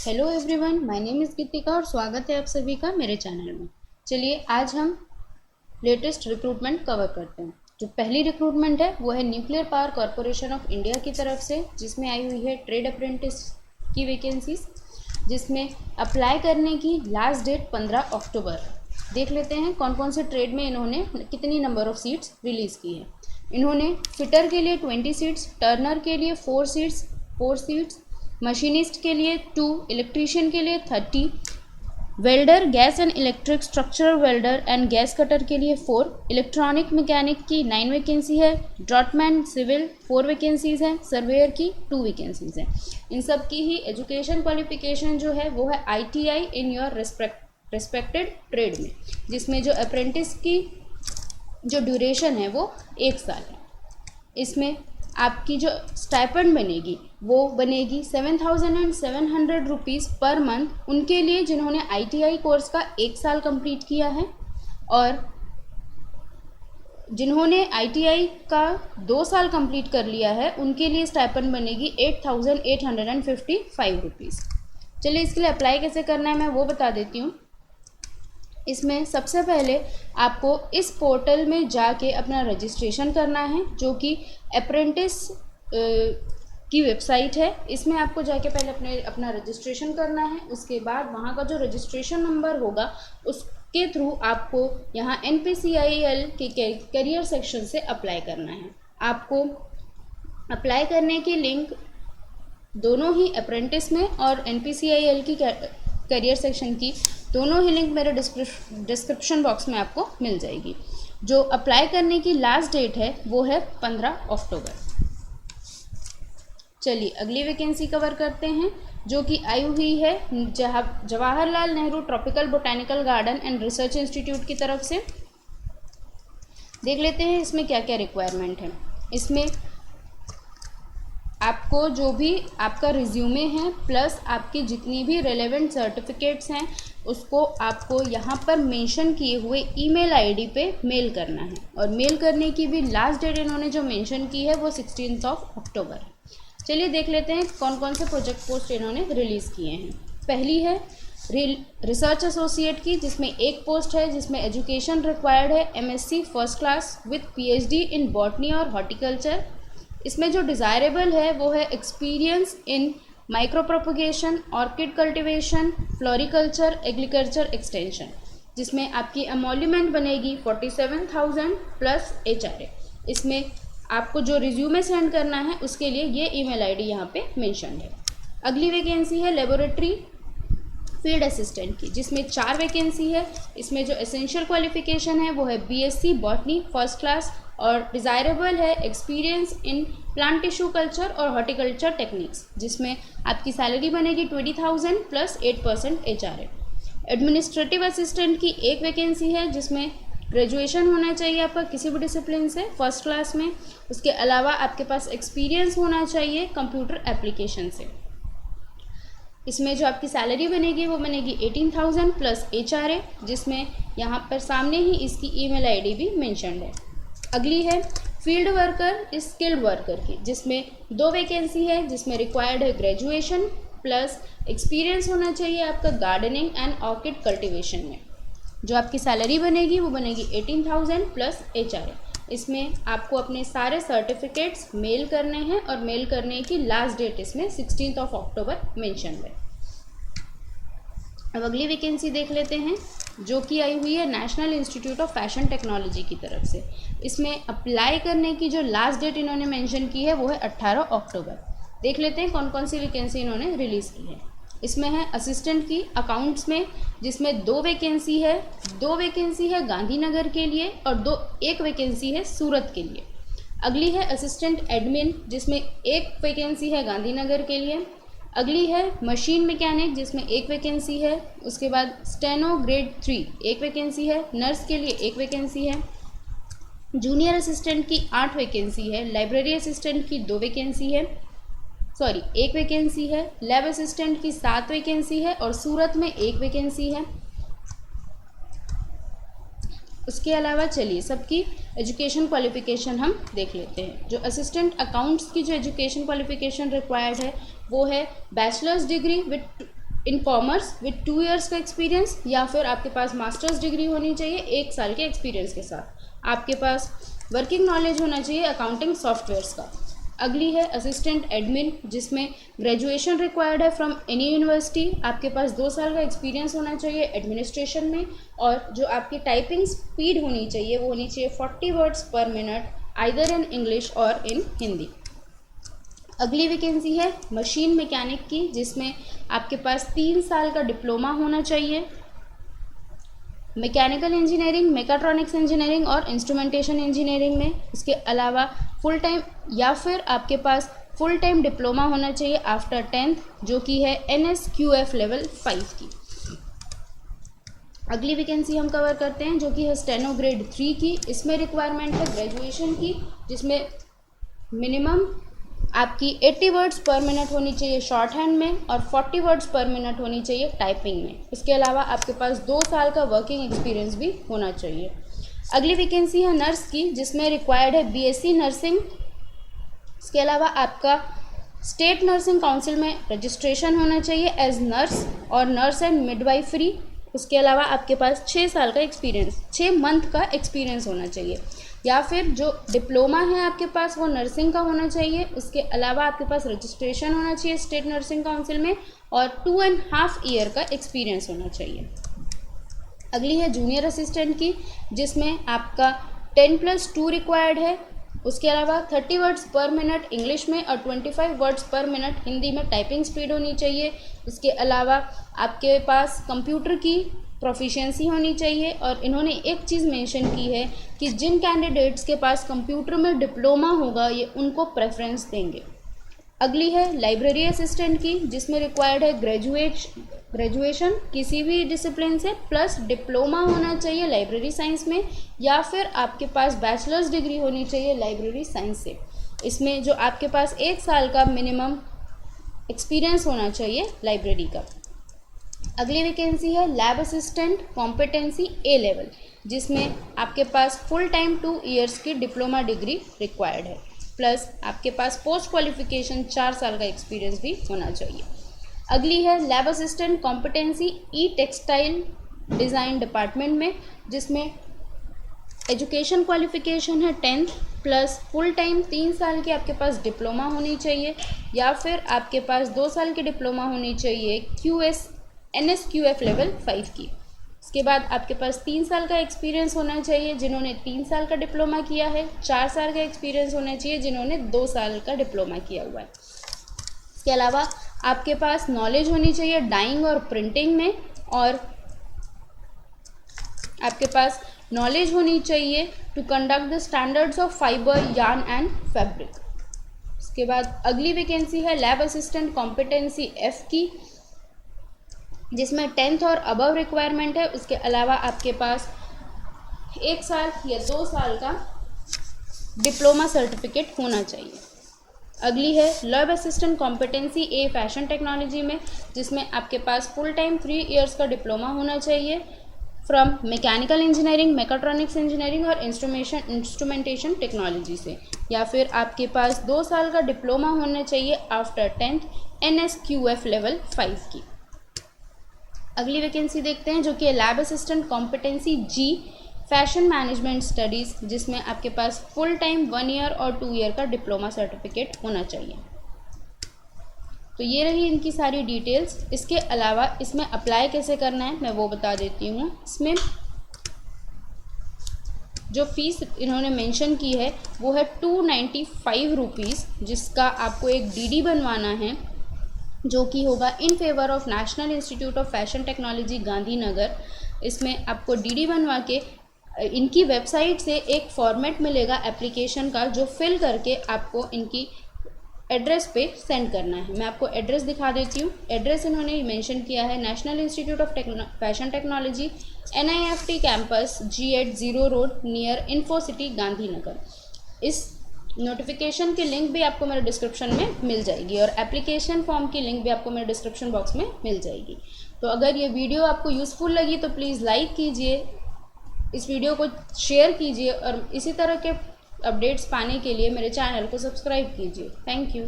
Hello everyone, my name is Geetika और स्वागत है आप सभी का मेरे चैनल में। चलिए आज हम लेटेस्ट रिक्रूटमेंट कवर करते हैं। जो पहली रिक्रूटमेंट है वो है nuclear power corporation of India की तरफ से, जिसमें आई हुई है ट्रेड अप्रेंटिस की वैकेंसीज, जिसमें अप्लाई करने की लास्ट डेट 15 अक्टूबर। देख लेते हैं कौन कौन से ट्रेड में इन्होंने कितनी नंबर ऑफ़ सीट्स रिलीज़ की है। इन्होंने फिटर के लिए 20 सीट्स, टर्नर के लिए 4 सीट्स, मशीनिस्ट के लिए 2, इलेक्ट्रीशियन के लिए 30, welder gas and electric structural welder and gas cutter के लिए 4, इलेक्ट्रॉनिक मैकेनिक की 9 वैकेंसी है, ड्रॉटमैन सिविल 4 वैकेंसीज़ हैं, सर्वेयर की 2 वैकेंसीज़ हैं। इन सब की ही एजुकेशन क्वालिफिकेशन जो है वो है ITI in your respected trade में, जिसमें जो अप्रेंटिस की जो ड्यूरेशन है वो 1 साल है। इसमें आपकी जो स्टाइपेंड बनेगी वो बनेगी 7,700 रुपीज़ पर मंथ उनके लिए जिन्होंने ITI कोर्स का 1 साल कंप्लीट किया है, और जिन्होंने ITI का 2 साल कंप्लीट कर लिया है उनके लिए स्टाइपेंड बनेगी 8,855 रुपीज़। चलिए इसके लिए अप्लाई कैसे करना है मैं वो बता देती हूँ। इसमें सबसे पहले आपको इस पोर्टल में जाके अपना रजिस्ट्रेशन करना है, जो कि अप्रेंटिस की वेबसाइट है। इसमें आपको जाके पहले अपना रजिस्ट्रेशन करना है। उसके बाद वहाँ का जो रजिस्ट्रेशन नंबर होगा उसके थ्रू आपको यहाँ NPCIL के करियर सेक्शन से अप्लाई करना है। आपको अप्लाई करने की लिंक दोनों ही अप्रेंटिस में और NPCIL की करियर सेक्शन की दोनों ही लिंक मेरे डिस्क्रिप्शन बॉक्स में आपको मिल जाएगी। जो अप्लाई करने की लास्ट डेट है वो है 15 अक्टूबर। चलिए अगली वैकेंसी कवर करते हैं, जो कि आई हुई है Jawaharlal Nehru tropical botanical garden and research institute की तरफ से। देख लेते हैं इसमें क्या क्या रिक्वायरमेंट है। इसमें आपको जो भी आपका रिज्यूमे है प्लस आपकी जितनी भी रेलेवेंट सर्टिफिकेट्स हैं उसको आपको यहाँ पर मेंशन किए हुए ईमेल आईडी पे मेल करना है, और मेल करने की भी लास्ट डेट इन्होंने जो मेंशन की है वो 16 अक्टूबर है। चलिए देख लेते हैं कौन कौन से प्रोजेक्ट पोस्ट इन्होंने रिलीज़ किए हैं। पहली है रिसर्च एसोसिएट की, जिसमें एक पोस्ट है जिसमें एजुकेशन रिक्वायर्ड है MSc first class with PhD in botany और हॉर्टिकल्चर। इसमें जो डिज़ायरेबल है वो है experience in micro propagation, orchid cultivation, floriculture, agriculture extension, जिसमें आपकी एमोल्यूमेंट बनेगी 47,000 प्लस HRA। इसमें आपको जो रिज्यूमे सेंड करना है उसके लिए ये ईमेल आईडी यहाँ पे मेंशन है। अगली वैकेंसी है लेबोरेटरी फील्ड असिस्टेंट की, जिसमें 4 वैकेंसी है। इसमें जो एसेंशियल क्वालिफिकेशन है वो है BSc बॉटनी फर्स्ट क्लास, और डिज़ायरेबल है experience in plant tissue culture और हॉर्टिकल्चर टेक्निक्स, जिसमें आपकी सैलरी बनेगी 20,000 प्लस 8% HRA। एडमिनिस्ट्रेटिव असिस्टेंट की एक वैकेंसी है, जिसमें ग्रेजुएशन होना चाहिए आपका किसी भी डिसिप्लिन से फर्स्ट क्लास में। उसके अलावा आपके पास एक्सपीरियंस होना चाहिए कंप्यूटर एप्लीकेशन से। इसमें जो आपकी सैलरी बनेगी वो बनेगी 18,000 प्लस HRA, जिसमें यहाँ पर सामने ही इसकी ईमेल आईडी भी मेंशन्ड है। अगली है फील्ड वर्कर स्किल्ड वर्कर की, जिसमें 2 वैकेंसी है, जिसमें रिक्वायर्ड है ग्रेजुएशन प्लस एक्सपीरियंस होना चाहिए आपका गार्डनिंग एंड ऑर्किड कल्टिवेशन में। जो आपकी सैलरी बनेगी वो बनेगी 18,000 प्लस HRA। इसमें आपको अपने सारे सर्टिफिकेट्स मेल करने हैं, और मेल करने की लास्ट डेट इसमें 16 अक्टूबर मेंशन है। अब अगली वैकेंसी देख लेते हैं, जो कि आई हुई है national institute of fashion technology की तरफ से। इसमें अप्लाई करने की जो लास्ट डेट इन्होंने मेंशन की है वो है 18 अक्टूबर। देख लेते हैं कौन कौन सी वैकेंसी इन्होंने रिलीज़ की है। इसमें है असिस्टेंट की अकाउंट्स में, जिसमें 2 वैकेंसी है। 2 वैकेंसी है गांधीनगर के लिए और एक वैकेंसी है सूरत के लिए। अगली है असिस्टेंट एडमिन, जिसमें 1 वैकेंसी है गांधीनगर के लिए। अगली है मशीन मैकेनिक, जिसमें 1 वैकेंसी है। उसके बाद स्टेनो ग्रेड 3 1 वैकेंसी है। नर्स के लिए 1 वैकेंसी है। जूनियर असिस्टेंट की 8 वैकेंसी है। लाइब्रेरी असिस्टेंट की 2 वैकेंसी है, 1 वैकेंसी है। लैब असिस्टेंट की 7 वैकेंसी है, और सूरत में 1 वैकेंसी है। उसके अलावा चलिए सबकी एजुकेशन क्वालिफिकेशन हम देख लेते हैं। जो असिस्टेंट अकाउंट्स की जो एजुकेशन क्वालिफिकेशन रिक्वायर्ड है वो है bachelors degree with in commerce with 2 years का एक्सपीरियंस, या फिर आपके पास मास्टर्स डिग्री होनी चाहिए 1 साल के एक्सपीरियंस के साथ। आपके पास वर्किंग नॉलेज होना चाहिए अकाउंटिंग सॉफ्टवेयर्स का। अगली है असिस्टेंट एडमिन, जिसमें ग्रेजुएशन रिक्वायर्ड है फ्रॉम एनी यूनिवर्सिटी। आपके पास 2 साल का एक्सपीरियंस होना चाहिए एडमिनिस्ट्रेशन में, और जो आपकी टाइपिंग स्पीड होनी चाहिए वो होनी चाहिए 40 वर्ड्स पर मिनट, आइदर इन इंग्लिश और इन हिंदी। अगली वैकेंसी है मशीन मैकेनिक की, जिसमें आपके पास 3 साल का डिप्लोमा होना चाहिए मैकेनिकल इंजीनियरिंग, मेकाट्रॉनिक्स इंजीनियरिंग और इंस्ट्रूमेंटेशन इंजीनियरिंग में। इसके अलावा फुल टाइम या फिर आपके पास फुल टाइम डिप्लोमा होना चाहिए आफ्टर 10th, जो कि है NSQF लेवल 5 की। अगली वैकेंसी हम कवर करते हैं जो कि है स्टेनो ग्रेड 3 की। इसमें रिक्वायरमेंट है ग्रेजुएशन की, जिसमें मिनिमम आपकी 80 वर्ड्स पर मिनट होनी चाहिए शॉर्ट हैंड में और 40 वर्ड्स पर मिनट होनी चाहिए टाइपिंग में। इसके अलावा आपके पास 2 साल का वर्किंग एक्सपीरियंस भी होना चाहिए। अगली वैकेंसी है नर्स की, जिसमें रिक्वायर्ड है BSc नर्सिंग। इसके अलावा आपका स्टेट नर्सिंग काउंसिल में रजिस्ट्रेशन होना चाहिए एज नर्स और नर्स एंड मिडवाइफरी। उसके अलावा आपके पास 6 साल का एक्सपीरियंस, 6 मंथ का एक्सपीरियंस होना चाहिए, या फिर जो डिप्लोमा है आपके पास वो नर्सिंग का होना चाहिए। उसके अलावा आपके पास रजिस्ट्रेशन होना चाहिए स्टेट नर्सिंग काउंसिल में और 2.5 ईयर का एक्सपीरियंस होना चाहिए। अगली है जूनियर असिस्टेंट की, जिसमें आपका 10+2 रिक्वायर्ड है। उसके अलावा 30 वर्ड्स पर मिनट इंग्लिश में और 25 वर्ड्स पर मिनट हिंदी में टाइपिंग स्पीड होनी चाहिए। इसके अलावा आपके पास कंप्यूटर की प्रोफिशिएंसी होनी चाहिए, और इन्होंने एक चीज़ मेंशन की है कि जिन कैंडिडेट्स के पास कंप्यूटर में डिप्लोमा होगा ये उनको प्रेफरेंस देंगे। अगली है लाइब्रेरी असिस्टेंट की, जिसमें रिक्वायर्ड है ग्रेजुएशन किसी भी डिसिप्लिन से प्लस डिप्लोमा होना चाहिए लाइब्रेरी साइंस में, या फिर आपके पास बैचलर्स डिग्री होनी चाहिए लाइब्रेरी साइंस से। इसमें जो आपके पास 1 साल का मिनिमम एक्सपीरियंस होना चाहिए लाइब्रेरी का। अगली वैकेंसी है lab assistant competency A level, जिसमें आपके पास फुल टाइम 2 ईयर्स की डिप्लोमा डिग्री रिक्वायर्ड है, प्लस आपके पास पोस्ट क्वालिफिकेशन 4 साल का एक्सपीरियंस भी होना चाहिए। अगली है lab assistant competency E textile design department में, जिसमें एजुकेशन क्वालिफिकेशन है 10th प्लस फुल टाइम 3 साल की आपके पास डिप्लोमा होनी चाहिए, या फिर आपके पास 2 साल की डिप्लोमा होनी चाहिए NSQF लेवल 5 की। इसके बाद आपके पास 3 साल का एक्सपीरियंस होना चाहिए जिन्होंने 3 साल का डिप्लोमा किया है, 4 साल का एक्सपीरियंस होना चाहिए जिन्होंने 2 साल का डिप्लोमा किया हुआ है। इसके अलावा आपके पास नॉलेज होनी चाहिए डाइंग और प्रिंटिंग में, और आपके पास नॉलेज होनी चाहिए to conduct the standards of fibre yarn and fabric. इसके बाद अगली वैकेंसी है लैब असिस्टेंट कॉम्पिटेंसी F की, जिसमें 10th और अबव रिक्वायरमेंट है। उसके अलावा आपके पास 1 साल या 2 साल का डिप्लोमा सर्टिफिकेट होना चाहिए। अगली है lab assistant competency A fashion technology में, जिसमें आपके पास फुल टाइम 3 ईयर्स का डिप्लोमा होना चाहिए from mechanical engineering, mechatronics engineering और इंस्ट्रूमेंटेशन टेक्नोलॉजी से, या फिर आपके पास 2 साल का डिप्लोमा होना चाहिए आफ्टर 10th NSQF लेवल 5 की। अगली वैकेंसी देखते हैं जो कि lab assistant competency G fashion management studies, जिसमें आपके पास फुल टाइम 1 ईयर और 2 ईयर का डिप्लोमा सर्टिफिकेट होना चाहिए। तो ये रही इनकी सारी डिटेल्स। इसके अलावा इसमें अप्लाई कैसे करना है मैं वो बता देती हूँ। इसमें जो फीस इन्होंने मेंशन की है वो है 295 रुपीज़, जिसका आपको एक DD बनवाना है जो कि होगा in favour of national institute of fashion technology Gandhinagar. इसमें आपको DD बनवा के इनकी वेबसाइट से एक फॉर्मेट मिलेगा एप्लीकेशन का, जो फिल करके आपको इनकी एड्रेस पे सेंड करना है। मैं आपको एड्रेस दिखा देती हूँ। एड्रेस इन्होंने मेंशन किया है national institute of fashion technology NIFT campus G80 road near info city Gandhinagar. इस नोटिफिकेशन की लिंक भी आपको मेरे डिस्क्रिप्शन में मिल जाएगी और एप्लीकेशन फॉर्म की लिंक भी आपको मेरे डिस्क्रिप्शन बॉक्स में मिल जाएगी। तो अगर ये वीडियो आपको यूज़फुल लगी तो प्लीज़ लाइक कीजिए, इस वीडियो को शेयर कीजिए और इसी तरह के अपडेट्स पाने के लिए मेरे चैनल को सब्सक्राइब कीजिए। Thank you.